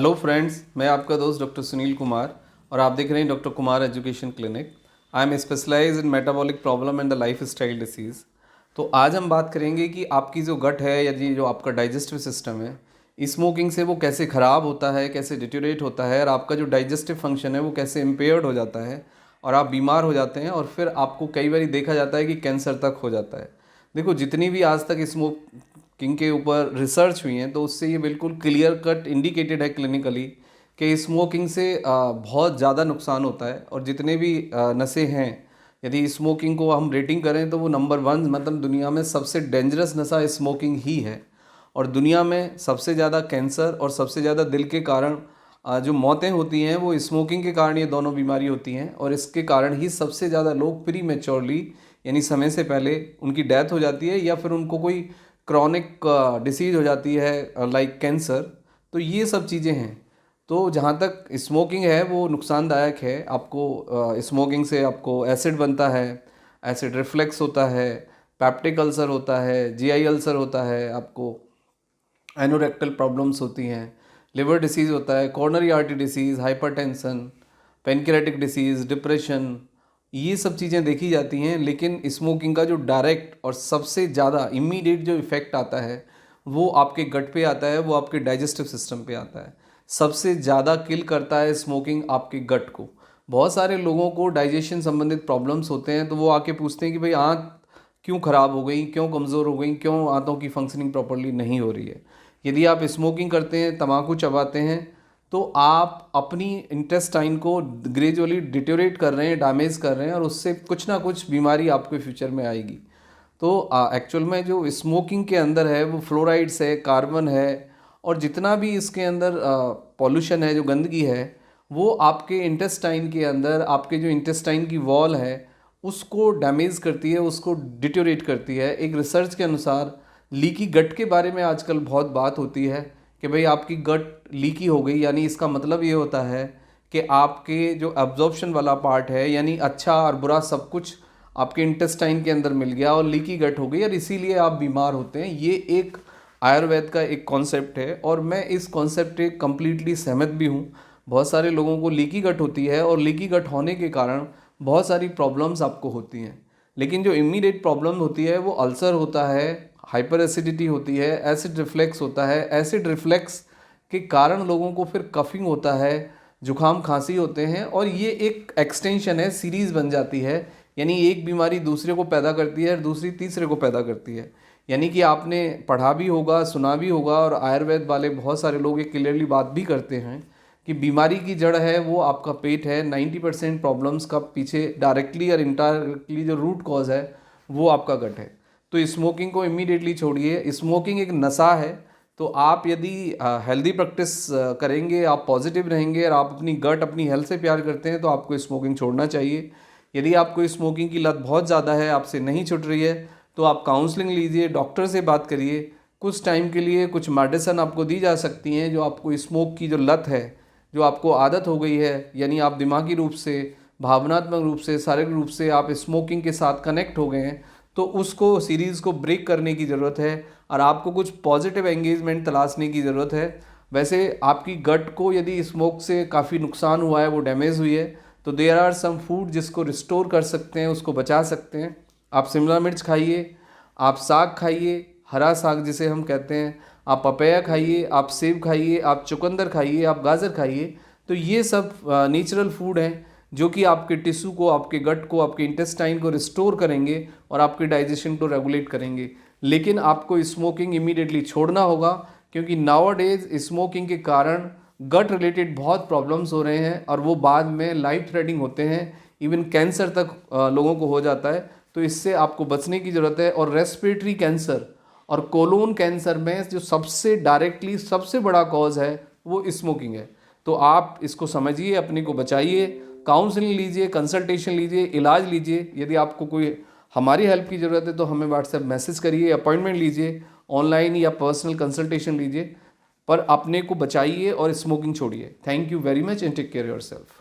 Hello friends, मैं आपका दोस्त डॉक्टर सुनील कुमार और आप देख रहे हैं doctor Kumar education clinic. I am specialize in metabolic problem and the lifestyle disease. तो आज हम बात करेंगे कि आपकी जो गट है या जो आपका डाइजेस्टिव सिस्टम है, स्मोकिंग से वो कैसे ख़राब होता है, कैसे डिटेरियोरेट होता है और आपका जो डाइजेस्टिव फंक्शन है वो कैसे इम्पेयर्ड हो जाता है और आप बीमार हो जाते हैं और फिर आपको कई बार देखा जाता है कि कैंसर तक हो जाता है। देखो, जितनी भी आज तक स्मोकिंग के ऊपर रिसर्च हुई हैं तो उससे ये बिल्कुल क्लियर कट इंडिकेटेड है क्लिनिकली कि स्मोकिंग से बहुत ज़्यादा नुकसान होता है। और जितने भी नशे हैं, यदि स्मोकिंग को हम रेटिंग करें तो वो नंबर 1, मतलब दुनिया में सबसे डेंजरस नशा स्मोकिंग ही है। और दुनिया में सबसे ज़्यादा कैंसर और सबसे ज़्यादा दिल के कारण जो मौतें होती हैं वो स्मोकिंग के कारण, ये दोनों बीमारी होती हैं। और इसके कारण ही सबसे ज़्यादा लोग प्री मैच्योरली यानी समय से पहले उनकी डेथ हो जाती है या फिर उनको कोई क्रॉनिक डिसीज़ हो जाती है लाइक कैंसर। तो ये सब चीज़ें हैं। तो जहाँ तक स्मोकिंग है वो नुकसानदायक है। आपको स्मोकिंग से आपको एसिड बनता है, एसिड रिफ्लेक्स होता है, पैप्टिक अल्सर होता है, जीआई अल्सर होता है, आपको एनोरेक्टल प्रॉब्लम्स होती हैं, लिवर डिसीज़ होता है, coronary artery disease, hypertension, pancreatic disease, depression, ये सब चीज़ें देखी जाती हैं। लेकिन स्मोकिंग का जो डायरेक्ट और सबसे ज़्यादा इमीडिएट जो इफ़ेक्ट आता है वो आपके गट पे आता है, वो आपके डाइजेस्टिव सिस्टम पे आता है। सबसे ज़्यादा किल करता है स्मोकिंग आपके गट को। बहुत सारे लोगों को डाइजेशन संबंधित प्रॉब्लम्स होते हैं तो वो आके पूछते हैं कि भाई आँत क्यों ख़राब हो गई, क्यों कमज़ोर हो गई, क्यों आंतों की फंक्शनिंग प्रॉपर्ली नहीं हो रही है। यदि आप स्मोकिंग करते हैं, तम्बाकू चबाते हैं, तो आप अपनी इंटेस्टाइन को ग्रेजुअली डिटेरियोरेट कर रहे हैं, डैमेज कर रहे हैं और उससे कुछ ना कुछ बीमारी आपके फ्यूचर में आएगी। तो एक्चुअल में जो स्मोकिंग के अंदर है वो फ्लोराइड्स है, कार्बन है और जितना भी इसके अंदर पॉल्यूशन है, जो गंदगी है, वो आपके इंटेस्टाइन के अंदर, आपके जो इंटेस्टाइन की वॉल है उसको डैमेज करती है, उसको डिटेरियोरेट करती है। एक रिसर्च के अनुसार लीकी गट के बारे में आजकल बहुत बात होती है कि भाई आपकी गट लीकी हो गई, यानी इसका मतलब ये होता है कि आपके जो एब्जॉर्प्शन वाला पार्ट है, यानी अच्छा और बुरा सब कुछ आपके इंटेस्टाइन के अंदर मिल गया और लीकी गट हो गई और इसीलिए आप बीमार होते हैं। ये एक आयुर्वेद का एक कॉन्सेप्ट है और मैं इस कॉन्सेप्ट से कम्प्लीटली सहमत भी हूँ। बहुत सारे लोगों को लीकी गट होती है और लीकी गट होने के कारण बहुत सारी प्रॉब्लम्स आपको होती हैं। लेकिन जो इमीडिएट प्रॉब्लम होती है वो अल्सर होता है, हाइपर एसिडिटी होती है, एसिड रिफ्लेक्स होता है। एसिड रिफ्लेक्स के कारण लोगों को फिर कफिंग होता है, जुखाम खांसी होते हैं और ये एक एक्सटेंशन है, सीरीज़ बन जाती है। यानी एक बीमारी दूसरे को पैदा करती है और दूसरी तीसरे को पैदा करती है। यानी कि आपने पढ़ा भी होगा, सुना भी होगा और आयुर्वेद वाले बहुत सारे लोग ये क्लियरली बात भी करते हैं कि बीमारी की जड़ है वो आपका पेट है। 90% प्रॉब्लम्स का पीछे डायरेक्टली और इनडायरेक्टली जो रूट कॉज है वो आपका गट है। तो स्मोकिंग को इमीडिएटली छोड़िए। स्मोकिंग एक नशा है। तो आप यदि हेल्दी प्रैक्टिस करेंगे, आप पॉजिटिव रहेंगे और आप अपनी गट, अपनी हेल्थ से प्यार करते हैं तो आपको स्मोकिंग छोड़ना चाहिए। यदि आपको स्मोकिंग की लत बहुत ज़्यादा है, आपसे नहीं छूट रही है, तो आप काउंसलिंग लीजिए, डॉक्टर से बात करिए। कुछ टाइम के लिए कुछ मेडिसिन आपको दी जा सकती हैं जो आपको स्मोक की जो लत है, जो आपको आदत हो गई है, यानी आप दिमागी रूप से, भावनात्मक रूप से, शारीरिक रूप से आप स्मोकिंग के साथ कनेक्ट हो गए हैं, तो उसको सीरीज़ को ब्रेक करने की ज़रूरत है और आपको कुछ पॉजिटिव एंगेजमेंट तलाशने की ज़रूरत है। वैसे आपकी गट को यदि स्मोक से काफ़ी नुकसान हुआ है, वो डैमेज हुई है, तो देयर आर सम फूड जिसको रिस्टोर कर सकते हैं, उसको बचा सकते हैं। आप शिमला मिर्च खाइए, आप साग खाइए, हरा साग जिसे हम कहते हैं, आप पपैया खाइए, आप सेब खाइए, आप चुकंदर खाइए, आप गाजर खाइए। तो ये सब नेचुरल फूड हैं जो कि आपके टिश्यू को, आपके गट को, आपके इंटेस्टाइन को रिस्टोर करेंगे और आपके डाइजेशन को रेगुलेट करेंगे। लेकिन आपको स्मोकिंग इमीडिएटली छोड़ना होगा क्योंकि नाउ डेज स्मोकिंग के कारण गट रिलेटेड बहुत प्रॉब्लम्स हो रहे हैं और वो बाद में लाइफ थ्रेटनिंग होते हैं। इवन कैंसर तक लोगों को हो जाता है। तो इससे आपको बचने की ज़रूरत है। और रेस्पिरेटरी कैंसर और कोलोन कैंसर में जो सबसे डायरेक्टली सबसे बड़ा कॉज है वो स्मोकिंग है। तो आप इसको समझिए, अपने को बचाइए, काउंसलिंग लीजिए, कंसल्टेशन लीजिए, इलाज लीजिए। यदि आपको कोई हमारी हेल्प की ज़रूरत है तो हमें व्हाट्सएप मैसेज करिए, अपॉइंटमेंट लीजिए, ऑनलाइन या पर्सनल कंसल्टेशन लीजिए। पर अपने को बचाइए और स्मोकिंग छोड़िए। Thank you very much and take care yourself.